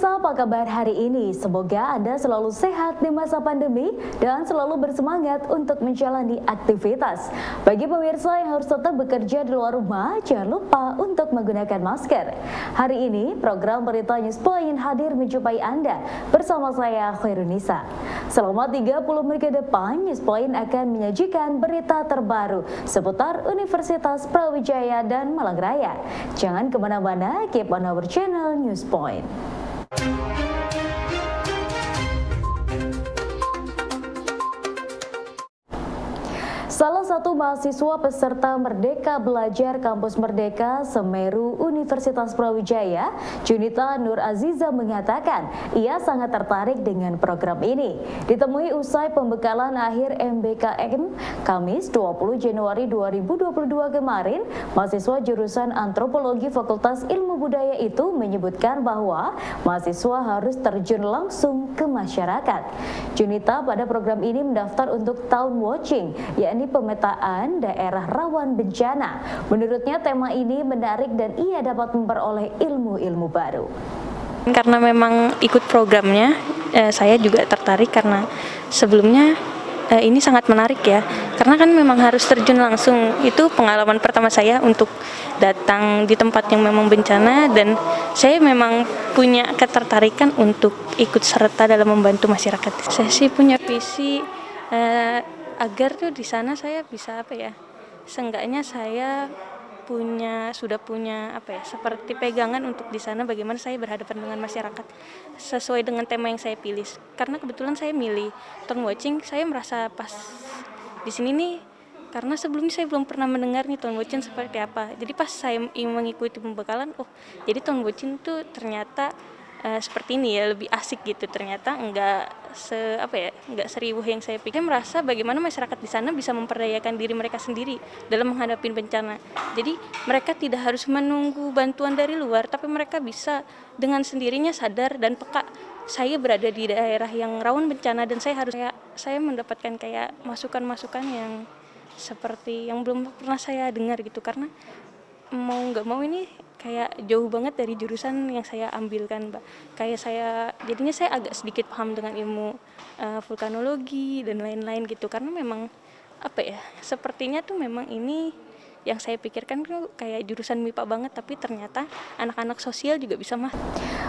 Pemirsa, apa kabar hari ini? Semoga Anda selalu sehat di masa pandemi dan selalu bersemangat untuk menjalani aktivitas. Bagi pemirsa yang harus tetap bekerja di luar rumah, jangan lupa untuk menggunakan masker. Hari ini, program Berita News Point hadir menjumpai Anda bersama saya, Khairunisa. Selama 30 menit ke depan, News Point akan menyajikan berita terbaru seputar Universitas Brawijaya dan Malang Raya. Jangan kemana-mana, keep on our channel News Point. Salah satu mahasiswa peserta Merdeka Belajar Kampus Merdeka Semeru Universitas Brawijaya, Junita Nur Aziza mengatakan ia sangat tertarik dengan program ini. Ditemui usai pembekalan akhir MBKM Kamis 20 Januari 2022 kemarin, mahasiswa jurusan Antropologi Fakultas Ilmu Budaya itu menyebutkan bahwa mahasiswa harus terjun langsung ke masyarakat. Junita pada program ini mendaftar untuk Town Watching, yakni pemetaan daerah rawan bencana. Menurutnya tema ini menarik dan ia dapat memperoleh ilmu-ilmu baru. Karena memang ikut programnya, saya juga tertarik karena sebelumnya ini sangat menarik ya. Karena kan memang harus terjun langsung. Itu pengalaman pertama saya untuk datang di tempat yang memang bencana, dan saya memang punya ketertarikan untuk ikut serta dalam membantu masyarakat. Saya sih punya visi agar tuh di sana saya bisa seenggaknya saya sudah punya seperti pegangan untuk di sana bagaimana saya berhadapan dengan masyarakat sesuai dengan tema yang saya pilih. Karena kebetulan saya milih Town Watching, saya merasa pas di sini nih karena sebelumnya saya belum pernah mendengar nih Town Watching seperti apa. Jadi pas saya mengikuti pembekalan, jadi Town Watching tuh ternyata seperti ini ya, lebih asik gitu. Ternyata enggak seriuh yang saya pikir. Saya merasa bagaimana masyarakat di sana bisa memperdayakan diri mereka sendiri dalam menghadapi bencana. Jadi mereka tidak harus menunggu bantuan dari luar, tapi mereka bisa dengan sendirinya sadar dan peka. Saya berada di daerah yang rawan bencana dan saya mendapatkan kayak masukan-masukan yang seperti yang belum pernah saya dengar gitu, karena mau nggak mau ini kayak jauh banget dari jurusan yang saya ambilkan, Mbak. Jadinya saya agak sedikit paham dengan ilmu vulkanologi dan lain-lain gitu, karena memang sepertinya tuh memang ini yang saya pikirkan tuh kayak jurusan MIPA banget, tapi ternyata anak-anak sosial juga bisa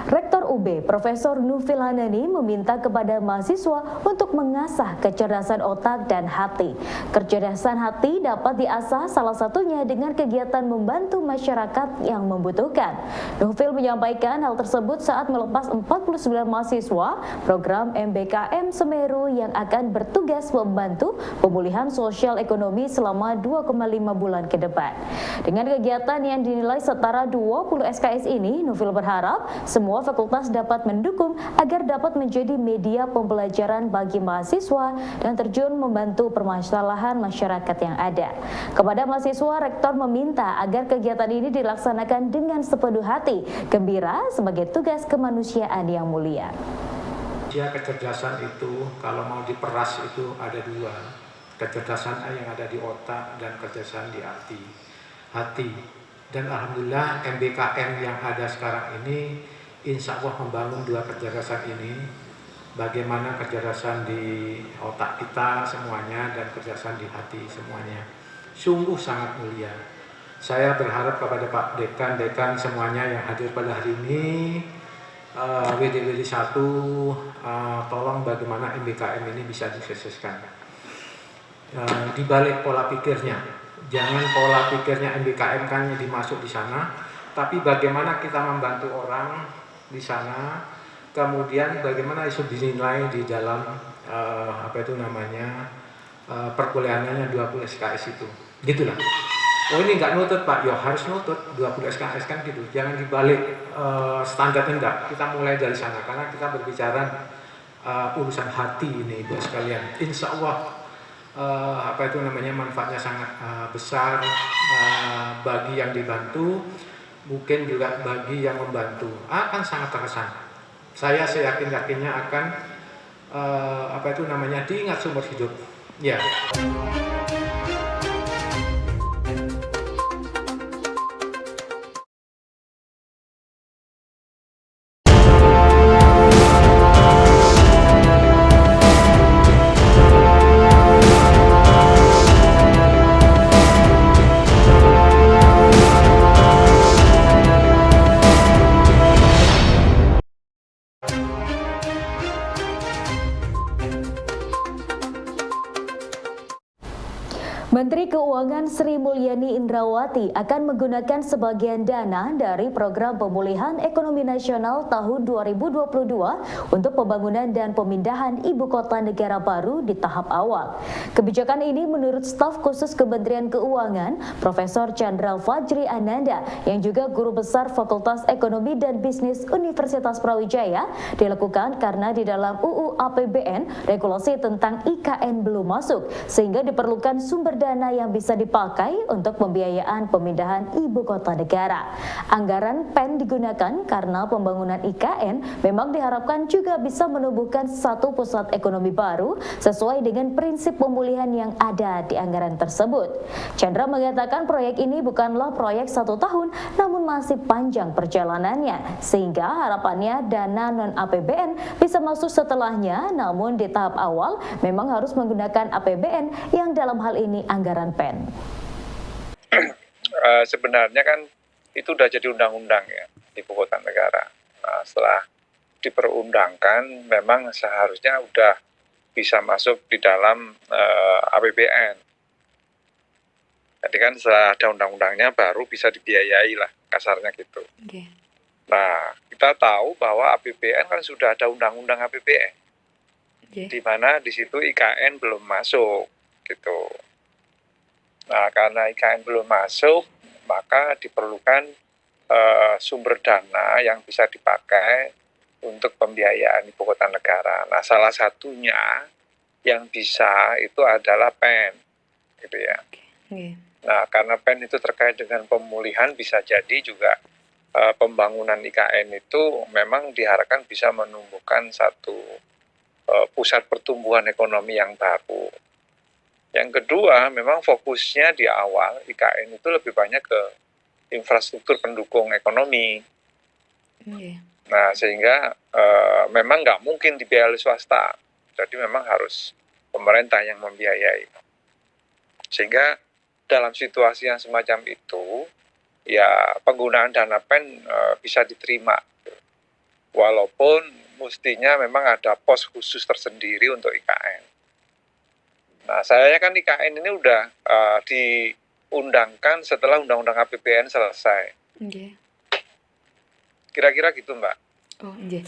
Rektor UB, Profesor Nufil Hanani meminta kepada mahasiswa untuk mengasah kecerdasan otak dan hati. Kecerdasan hati dapat diasah salah satunya dengan kegiatan membantu masyarakat yang membutuhkan. Nufil menyampaikan hal tersebut saat melepas 49 mahasiswa program MBKM Semeru yang akan bertugas membantu pemulihan sosial ekonomi selama 2,5 bulan ke depan. Dengan kegiatan yang dinilai setara 20 SKS ini, Nufil berharap semua fakultas dapat mendukung agar dapat menjadi media pembelajaran bagi mahasiswa dan terjun membantu permasalahan masyarakat yang ada. Kepada mahasiswa, Rektor meminta agar kegiatan ini dilaksanakan dengan sepenuh hati, gembira sebagai tugas kemanusiaan yang mulia. Kecerdasan itu kalau mau diperas itu ada dua. Kecerdasan yang ada di otak dan kecerdasan di hati. Dan alhamdulillah MBKM yang ada sekarang ini insya Allah membangun dua kecerdasan ini. Bagaimana kecerdasan di otak kita semuanya dan kecerdasan di hati semuanya. Sungguh sangat mulia. Saya berharap kepada Pak Dekan semuanya yang hadir pada hari ini, WD 1, tolong bagaimana MBKM ini bisa disukseskan. Di balik pola pikirnya, jangan pola pikirnya MBKM kan dimasuk di sana, tapi bagaimana kita membantu orang di sana, kemudian bagaimana isu dinilai di dalam perkuliahannya 20 SKS itu, gitulah. Ini nggak nutut Pak, harus nutut 20 SKS kan gitu, jangan dibalik standar enggak. Kita mulai dari sana karena kita berbicara urusan hati ini buat sekalian. Insya Allah manfaatnya sangat besar bagi yang dibantu, mungkin juga bagi yang membantu akan sangat terkesan. Saya seyakin-yakinnya akan diingat seumur hidup. Ya. Menteri Keuangan Sri Mulyani Indrawati akan menggunakan sebagian dana dari Program Pemulihan Ekonomi Nasional tahun 2022 untuk pembangunan dan pemindahan ibu kota negara baru di tahap awal. Kebijakan ini menurut staf khusus Kementerian Keuangan, Profesor Chandra Fajri Ananda, yang juga guru besar Fakultas Ekonomi dan Bisnis Universitas Brawijaya, dilakukan karena di dalam UU APBN regulasi tentang IKN belum masuk, sehingga diperlukan sumber dana yang bisa dipakai untuk pembiayaan pemindahan ibu kota negara. Anggaran PEN digunakan karena pembangunan IKN memang diharapkan juga bisa menumbuhkan satu pusat ekonomi baru sesuai dengan prinsip pemulihan yang ada di anggaran tersebut. Chandra mengatakan proyek ini bukanlah proyek 1 tahun, namun masih panjang perjalanannya, sehingga harapannya dana non-APBN bisa masuk setelahnya, namun di tahap awal memang harus menggunakan APBN yang dalam hal ini anggaran PEN. Sebenarnya kan itu udah jadi undang-undang ya, ibu kota negara. Nah, setelah diperundangkan memang seharusnya udah bisa masuk di dalam APBN. Jadi kan setelah ada undang-undangnya baru bisa dibiayai lah, kasarnya gitu. Okay. Nah, kita tahu bahwa APBN kan sudah ada undang-undang APBN. Okay. Di mana di situ IKN belum masuk gitu. Nah, karena IKN belum masuk, maka diperlukan sumber dana yang bisa dipakai untuk pembiayaan ibu kota negara. Nah, salah satunya yang bisa itu adalah PEN, gitu ya. Okay. Nah, karena PEN itu terkait dengan pemulihan, bisa jadi juga pembangunan IKN itu memang diharapkan bisa menumbuhkan satu pusat pertumbuhan ekonomi yang baru. Yang kedua, memang fokusnya di awal IKN itu lebih banyak ke infrastruktur pendukung ekonomi. Okay. Nah, sehingga memang nggak mungkin dibiayai oleh swasta. Jadi memang harus pemerintah yang membiayai. Sehingga dalam situasi yang semacam itu, ya penggunaan dana PEN bisa diterima. Walaupun mestinya memang ada pos khusus tersendiri untuk IKN. Nah, saya kan IKN ini udah diundangkan setelah Undang-Undang APBN selesai. Okay. Kira-kira gitu, Mbak. Oh, iya.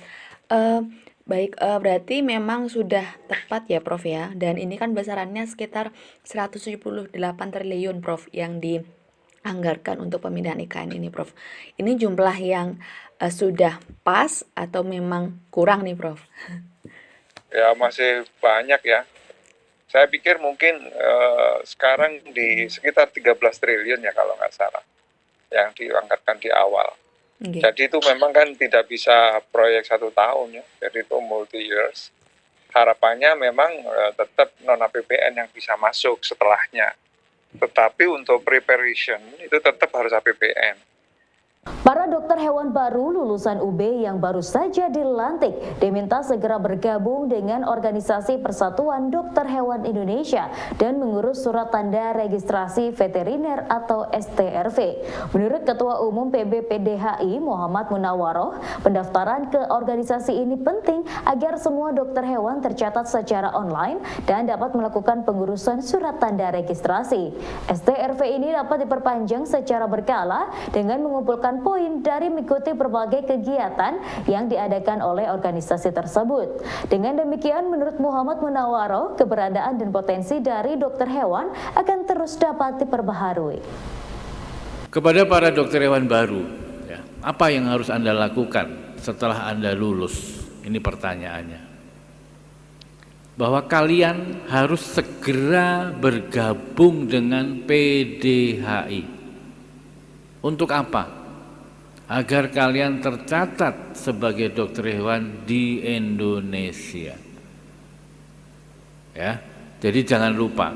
Baik, berarti memang sudah tepat ya, Prof ya. Dan ini kan besarannya sekitar 178 triliun, Prof, yang dianggarkan untuk pemindahan IKN ini, Prof. Ini jumlah yang sudah pas atau memang kurang nih, Prof? Ya, masih banyak ya. Saya pikir mungkin sekarang di sekitar 13 triliun ya kalau nggak salah yang dianggarkan di awal. Okay. Jadi itu memang kan tidak bisa proyek 1 tahun ya, jadi itu multi years. Harapannya memang tetap non APBN yang bisa masuk setelahnya. Tetapi untuk preparation itu tetap harus APBN. Para dokter hewan baru lulusan UB yang baru saja dilantik diminta segera bergabung dengan Organisasi Persatuan Dokter Hewan Indonesia dan mengurus surat tanda registrasi veteriner atau STRV. Menurut Ketua Umum PBPDHI Muhammad Munawwaroh, pendaftaran ke organisasi ini penting agar semua dokter hewan tercatat secara online dan dapat melakukan pengurusan surat tanda registrasi. STRV ini dapat diperpanjang secara berkala dengan mengumpulkan poin dari mengikuti berbagai kegiatan yang diadakan oleh organisasi tersebut. Dengan demikian, menurut Muhammad Munawwaroh, keberadaan dan potensi dari dokter hewan akan terus dapat diperbaharui. Kepada para dokter hewan baru, ya, apa yang harus Anda lakukan setelah Anda lulus? Ini pertanyaannya. Bahwa kalian harus segera bergabung dengan PDHI. Untuk apa? Agar kalian tercatat sebagai dokter hewan di Indonesia. Ya, jadi jangan lupa,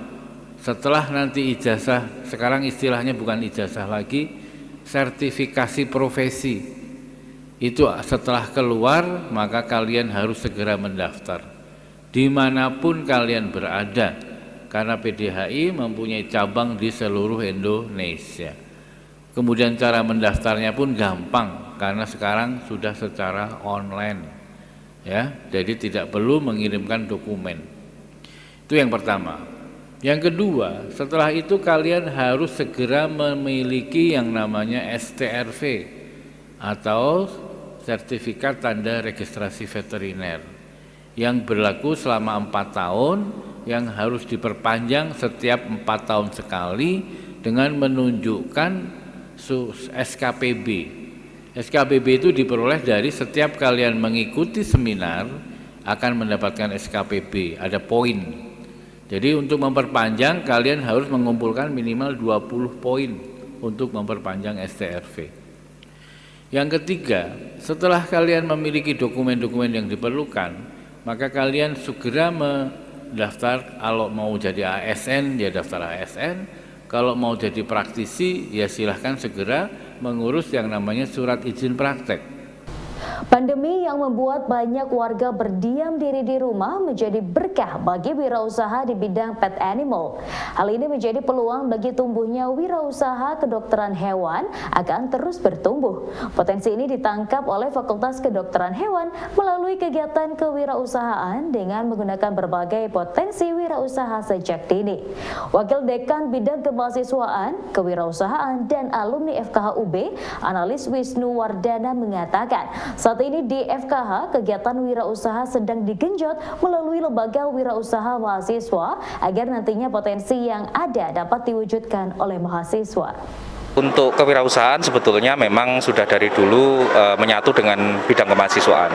setelah nanti ijazah, sekarang istilahnya bukan ijazah lagi, sertifikasi profesi. Itu setelah keluar, maka kalian harus segera mendaftar. Dimanapun kalian berada, karena PDHI mempunyai cabang di seluruh Indonesia. Kemudian cara mendaftarnya pun gampang karena sekarang sudah secara online, ya. Jadi tidak perlu mengirimkan dokumen. Itu yang pertama. Yang kedua, setelah itu kalian harus segera memiliki yang namanya STRV atau sertifikat tanda registrasi veteriner yang berlaku selama 4 tahun, yang harus diperpanjang setiap 4 tahun sekali dengan menunjukkan SKPB. SKPB itu diperoleh dari setiap kalian mengikuti seminar akan mendapatkan SKPB, ada poin. Jadi untuk memperpanjang kalian harus mengumpulkan minimal 20 poin untuk memperpanjang STRV. Yang ketiga, setelah kalian memiliki dokumen-dokumen yang diperlukan, maka kalian segera mendaftar. Kalau mau jadi ASN, ya daftar ASN. Kalau mau jadi praktisi, ya silahkan segera mengurus yang namanya surat izin praktek. Pandemi yang membuat banyak warga berdiam diri di rumah menjadi berkah bagi wirausaha di bidang pet animal. Hal ini menjadi peluang bagi tumbuhnya wirausaha kedokteran hewan akan terus bertumbuh. Potensi ini ditangkap oleh Fakultas Kedokteran Hewan melalui kegiatan kewirausahaan dengan menggunakan berbagai potensi wirausaha sejak dini. Wakil Dekan Bidang Kemahasiswaan, Kewirausahaan dan Alumni FKH UB, Analis Wisnu Wardana mengatakan, saat ini di FKH, kegiatan wirausaha sedang digenjot melalui lembaga wirausaha mahasiswa agar nantinya potensi yang ada dapat diwujudkan oleh mahasiswa. Untuk kewirausahaan sebetulnya memang sudah dari dulu menyatu dengan bidang kemahasiswaan.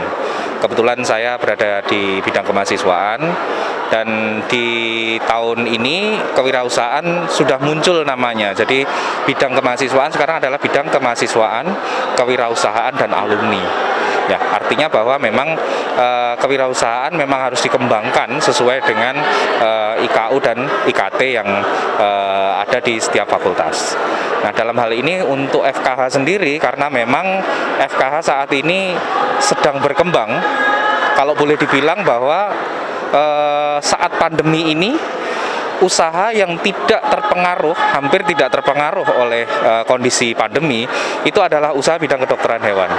Kebetulan saya berada di bidang kemahasiswaan dan di tahun ini kewirausahaan sudah muncul namanya. Jadi bidang kemahasiswaan sekarang adalah bidang kemahasiswaan, kewirausahaan dan alumni. Ya, artinya bahwa memang kewirausahaan memang harus dikembangkan sesuai dengan IKU dan IKT yang ada di setiap fakultas. Nah, dalam hal ini untuk FKH sendiri, karena memang FKH saat ini sedang berkembang, kalau boleh dibilang bahwa saat pandemi ini usaha yang tidak terpengaruh, hampir tidak terpengaruh oleh kondisi pandemi, itu adalah usaha bidang kedokteran hewan,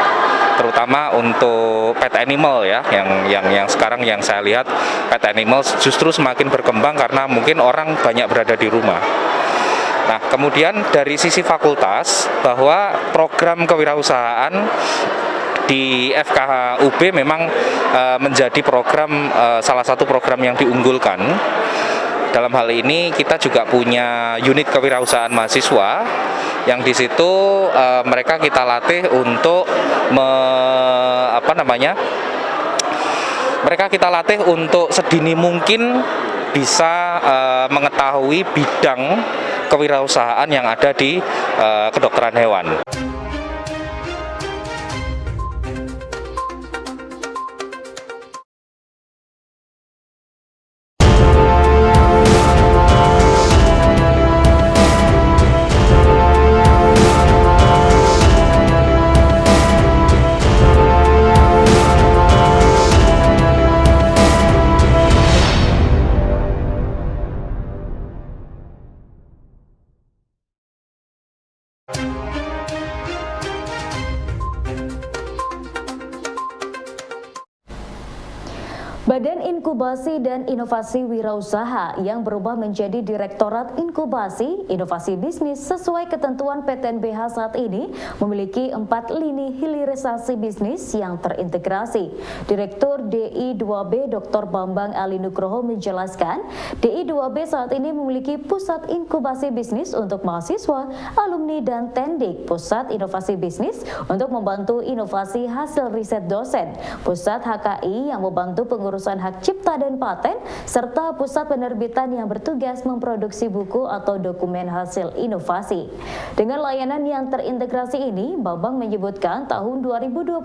terutama untuk pet animal ya, yang sekarang yang saya lihat pet animal justru semakin berkembang karena mungkin orang banyak berada di rumah. Nah, kemudian dari sisi fakultas, bahwa program kewirausahaan di FKH UB memang menjadi program salah satu program yang diunggulkan. Dalam hal ini kita juga punya unit kewirausahaan mahasiswa yang di situ mereka kita latih untuk mereka kita latih untuk sedini mungkin bisa mengetahui bidang kewirausahaan yang ada di kedokteran hewan. Badan Inkubasi dan Inovasi Wirausaha yang berubah menjadi Direktorat Inkubasi Inovasi Bisnis sesuai ketentuan PTNBH saat ini memiliki 4 lini hilirisasi bisnis yang terintegrasi. Direktur DI2B Dr. Bambang Ali Nugroho menjelaskan, DI2B saat ini memiliki pusat inkubasi bisnis untuk mahasiswa, alumni dan tendik, pusat inovasi bisnis untuk membantu inovasi hasil riset dosen, pusat HKI yang membantu pengurusan hak cipta dan paten, serta pusat penerbitan yang bertugas memproduksi buku atau dokumen hasil inovasi. Dengan layanan yang terintegrasi ini, Bambang menyebutkan tahun 2022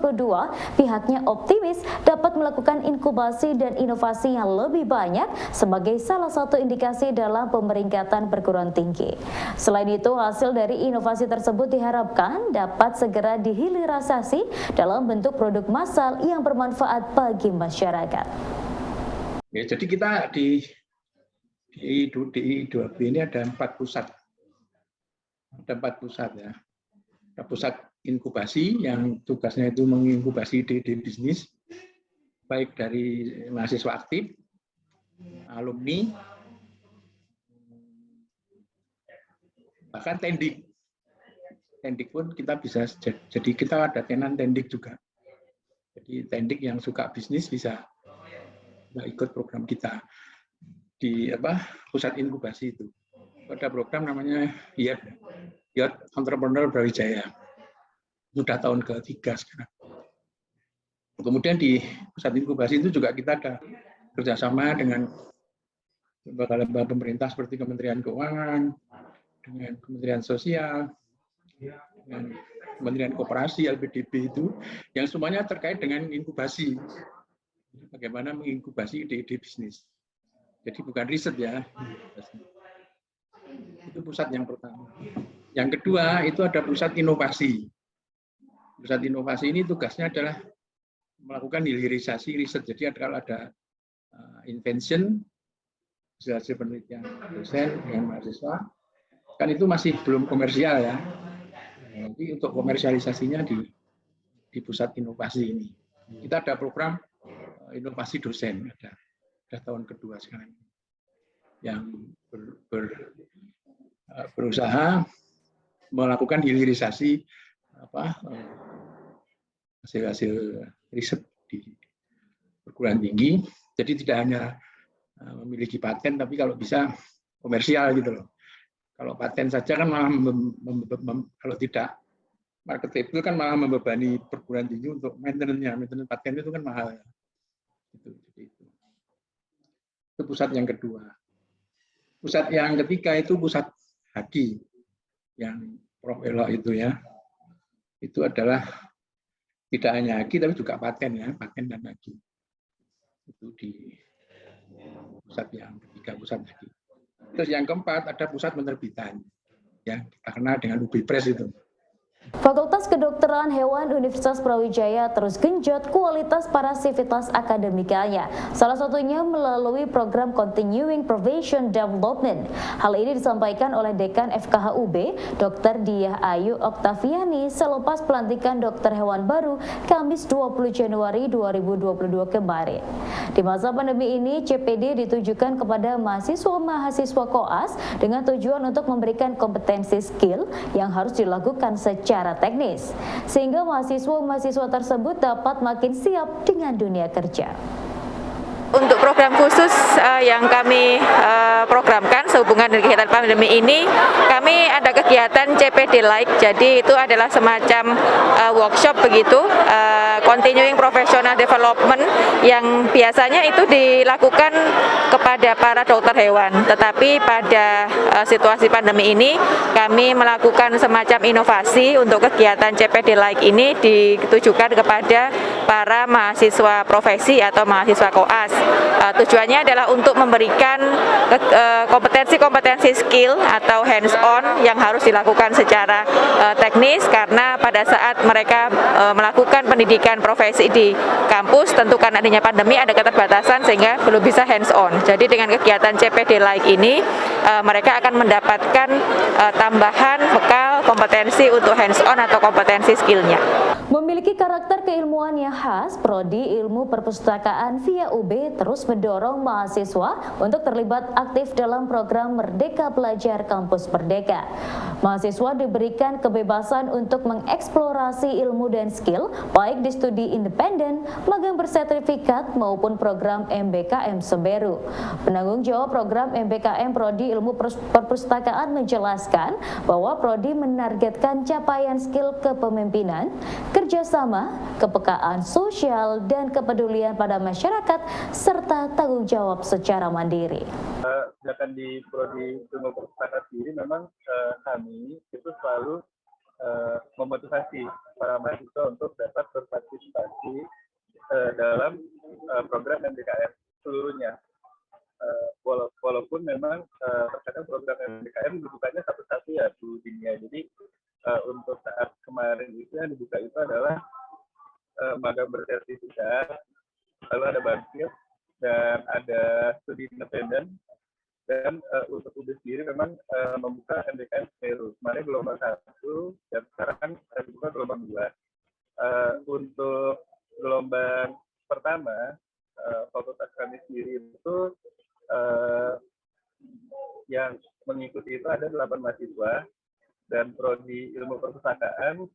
pihaknya optimis dapat melakukan inkubasi dan inovasi yang lebih banyak sebagai salah satu indikasi dalam pemeringkatan perguruan tinggi. Selain itu, hasil dari inovasi tersebut diharapkan dapat segera dihilirisasi dalam bentuk produk massal yang bermanfaat bagi masyarakat. Ya, jadi kita di DI2B ini ada 4 pusat. Ada 4 pusat ya. Ada pusat inkubasi yang tugasnya itu menginkubasi ide-ide bisnis, baik dari mahasiswa aktif, alumni, Bahkan tendik pun kita bisa, jadi kita ada tenan tendik juga. Jadi tendik yang suka bisnis bisa ikut program kita di pusat inkubasi itu. Ada program namanya Youth Entrepreneur Brawijaya. Sudah tahun ketiga sekarang. Kemudian di pusat inkubasi itu juga kita ada kerjasama dengan lembaga-lembaga pemerintah seperti Kementerian Keuangan, dengan Kementerian Sosial, dengan Kementerian Koperasi, LPDB itu, yang semuanya terkait dengan inkubasi. Bagaimana menginkubasi ide-ide bisnis. Jadi bukan riset ya. Itu pusat yang pertama. Yang kedua itu ada pusat inovasi. Pusat inovasi ini tugasnya adalah melakukan hilirisasi riset. Jadi kalau ada invention, hasil penelitian dosen dengan mahasiswa, kan itu masih belum komersial ya. Nanti untuk komersialisasinya di pusat inovasi ini. Kita ada program inovasi dosen, ada tahun kedua sekarang, yang berusaha melakukan hilirisasi hasil-hasil riset di perguruan tinggi. Jadi tidak hanya memiliki paten, tapi kalau bisa komersial gitu loh. Kalau paten saja kan malah kalau tidak marketable kan malah membebani perguruan tinggi untuk maintenance-nya. Maintenance paten itu kan mahal. Itu pusat yang kedua. Pusat yang ketiga itu pusat HAGI yang Prof. Elo itu ya. Itu adalah tidak hanya HAGI tapi juga paten ya, paten dan HAGI. Itu di pusat yang ketiga, pusat HAGI. Terus yang keempat ada pusat penerbitan, ya kita kenal dengan UBPres itu. Fakultas Kedokteran Hewan Universitas Brawijaya terus genjot kualitas para sivitas akademikanya. Salah satunya melalui program Continuing Profession Development. Hal ini disampaikan oleh Dekan FKH UB, Dr. Diah Ayu Oktaviani selepas pelantikan dokter hewan baru Kamis 20 Januari 2022 kemarin. Di masa pandemi ini, CPD ditujukan kepada mahasiswa-mahasiswa koas dengan tujuan untuk memberikan kompetensi skill yang harus dilakukan secara teknis, sehingga mahasiswa-mahasiswa tersebut dapat makin siap dengan dunia kerja. Untuk program khusus yang kami programkan sehubungan dengan kegiatan pandemi ini, kami ada kegiatan CPD Like. Jadi itu adalah semacam workshop begitu, continuing professional development yang biasanya itu dilakukan kepada para dokter hewan. Tetapi pada situasi pandemi ini, kami melakukan semacam inovasi untuk kegiatan CPD Like ini ditujukan kepada para mahasiswa profesi atau mahasiswa koas. Tujuannya adalah untuk memberikan kompetensi-kompetensi skill atau hands-on yang harus dilakukan secara teknis, karena pada saat mereka melakukan pendidikan profesi di kampus, tentu karena adanya pandemi ada keterbatasan sehingga belum bisa hands-on. Jadi dengan kegiatan CPD Like ini mereka akan mendapatkan tambahan bekal kompetensi untuk hands-on atau kompetensi skillnya. Memiliki karakter keilmuan yang khas, Prodi Ilmu Perpustakaan via UB terus mendorong mahasiswa untuk terlibat aktif dalam program Merdeka Belajar Kampus Merdeka. Mahasiswa diberikan kebebasan untuk mengeksplorasi ilmu dan skill, baik di studi independen, magang bersertifikat, maupun program MBKM Semeru. Penanggung jawab program MBKM Prodi Ilmu Perpustakaan menjelaskan bahwa Prodi menargetkan capaian skill kepemimpinan, kerjasama, kepekaan sosial, dan kepedulian pada masyarakat, serta tanggung jawab secara mandiri. Sedangkan di Prodi Ilmu Perpustakaan sendiri memang kami itu selalu memotivasi para mahasiswa untuk dapat berpartisipasi dalam program MBKM seluruhnya. Walaupun memang terkadang program MBKM dibukanya satu-satu ya di dunia. Jadi untuk saat kemarin itu yang dibuka itu adalah magang bersertifikat, lalu ada bangkit, dan ada studi independen. Dan untuk UB sendiri memang membuka MBKM Semeru. Kemarin gelombang 1 dan sekarang dibuka gelombang 2. Untuk gelombang pertama, fakultas kami sendiri itu yang mengikuti itu ada 8 mahasiswa dan prodi ilmu perpustakaan